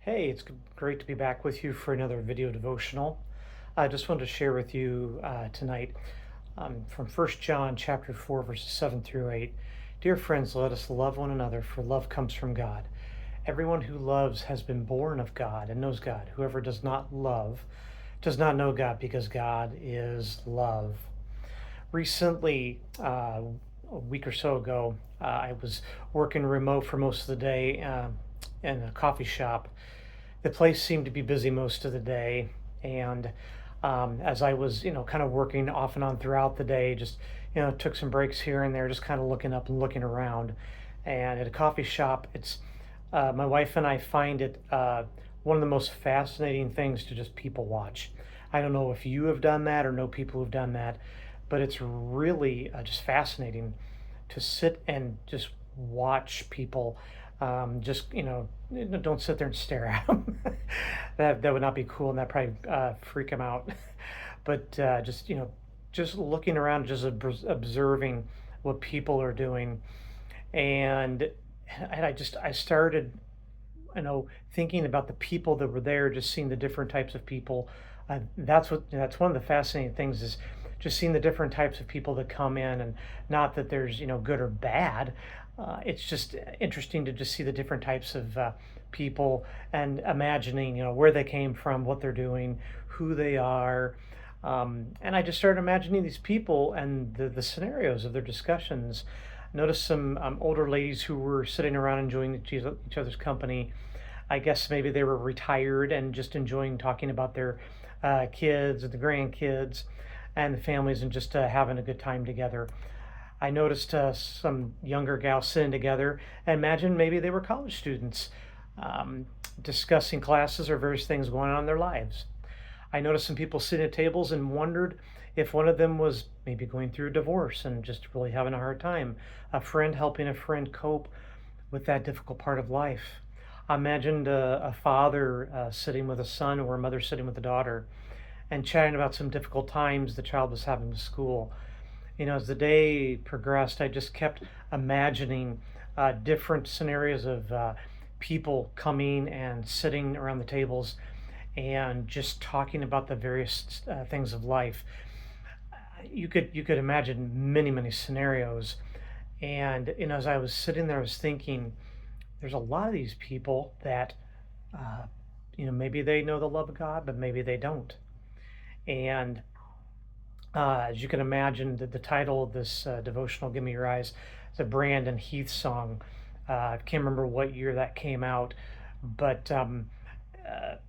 Hey, it's great to be back with you for another video devotional. I just wanted to share with you tonight from 1 John chapter 4, verses 7 through 8. Dear friends, let us love one another, for love comes from God. Everyone who loves has been born of God and knows God. Whoever does not love does not know God, because God is love. Recently, a week or so ago, I was working remote for most of the day in a coffee shop. The place seemed to be busy most of the day, and as I was, kind of working off and on throughout the day, just took some breaks here and there, just kind of looking up and looking around. And at a coffee shop, it's my wife and I find it one of the most fascinating things to just people watch. I don't know if you have done that or know people who've done that, but it's really just fascinating to sit and just watch people. Just don't sit there and stare at them. That would not be cool, and that probably freak them out. But just looking around, just observing what people are doing, and I started thinking about the people that were there, just seeing the different types of people. That's one of the fascinating things, is just seeing the different types of people that come in, and not that there's good or bad. It's just interesting to just see the different types of people, and imagining where they came from, what they're doing, who they are. And I just started imagining these people and the scenarios of their discussions. Noticed some older ladies who were sitting around enjoying each other's company. I guess maybe they were retired and just enjoying talking about their kids and the grandkids and the families, and just having a good time together. I noticed some younger gals sitting together. I imagine maybe they were college students, um, discussing classes or various things going on in their lives. I noticed some people sitting at tables and wondered if one of them was maybe going through a divorce and just really having a hard time. A friend helping a friend cope with that difficult part of life. I imagined a father sitting with a son, or a mother sitting with a daughter, and chatting about some difficult times the child was having to school. As the day progressed, I just kept imagining different scenarios of people coming and sitting around the tables and just talking about the various things of life. You could imagine many scenarios, and as I was sitting there, I was thinking, there's a lot of these people that uh, maybe they know the love of God, but maybe they don't. And as you can imagine, the title of this devotional, "Give Me Your Eyes," is a Brandon Heath song. I can't remember what year that came out, but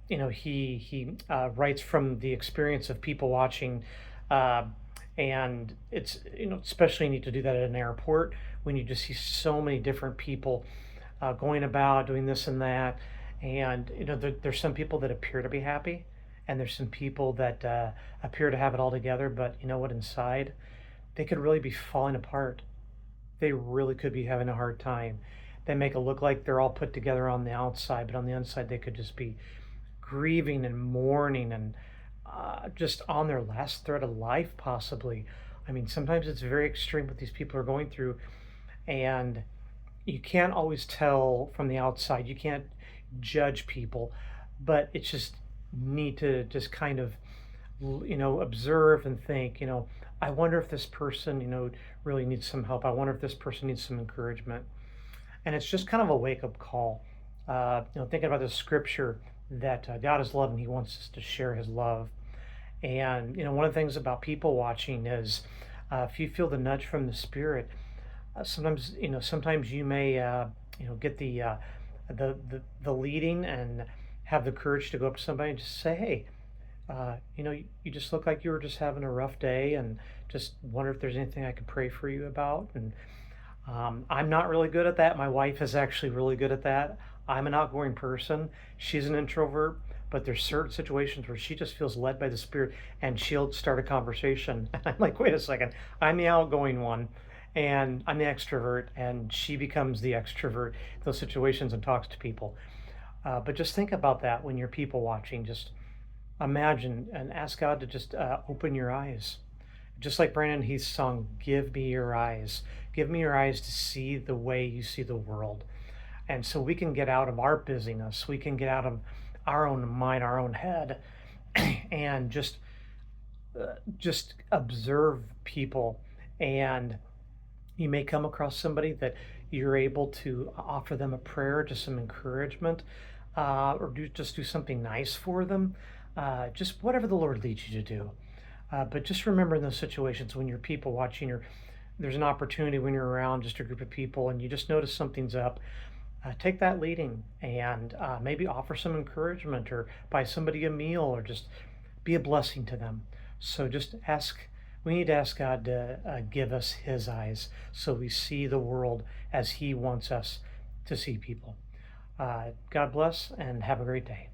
he writes from the experience of people watching, uh, and it's especially neat to do that at an airport, when you just see so many different people going about doing this and that. And there's some people that appear to be happy, and there's some people that appear to have it all together, but you know what, inside they could really be falling apart. They really could be having a hard time. They make it look like they're all put together on the outside, but on the inside they could just be grieving and mourning, and just on their last thread of life, possibly. I mean, sometimes it's very extreme what these people are going through, and you can't always tell from the outside. You can't judge people, but it's just neat to just kind of observe and think, I wonder if this person really needs some help. I wonder if this person needs some encouragement. And it's just kind of a wake-up call, thinking about the scripture that God is love, and he wants us to share his love. And one of the things about people watching is, if you feel the nudge from the spirit, sometimes you may get the leading, and have the courage to go up to somebody and just say, hey, you just look like you were just having a rough day, and just wonder if there's anything I could pray for you about. And I'm not really good at that. My wife is actually really good at that. I'm an outgoing person. She's an introvert, but there's certain situations where she just feels led by the Spirit, and she'll start a conversation. And I'm like, wait a second, I'm the outgoing one, and I'm the extrovert, and she becomes the extrovert in those situations and talks to people. But just think about that when you're people watching. Just imagine and ask God to just open your eyes. Just like Brandon Heath's song, "Give me your eyes." Give me your eyes to see the way you see the world. And so we can get out of our busyness, we can get out of our own mind, our own head, and just observe people. And you may come across somebody that you're able to offer them a prayer, just some encouragement, or just do something nice for them. Just whatever the Lord leads you to do. But just remember in those situations when you're people watching, or there's an opportunity when you're around just a group of people and you just notice something's up, take that leading and maybe offer some encouragement or buy somebody a meal or just be a blessing to them. So just ask, we need to ask God to give us His eyes so we see the world as He wants us to see people. God bless and have a great day.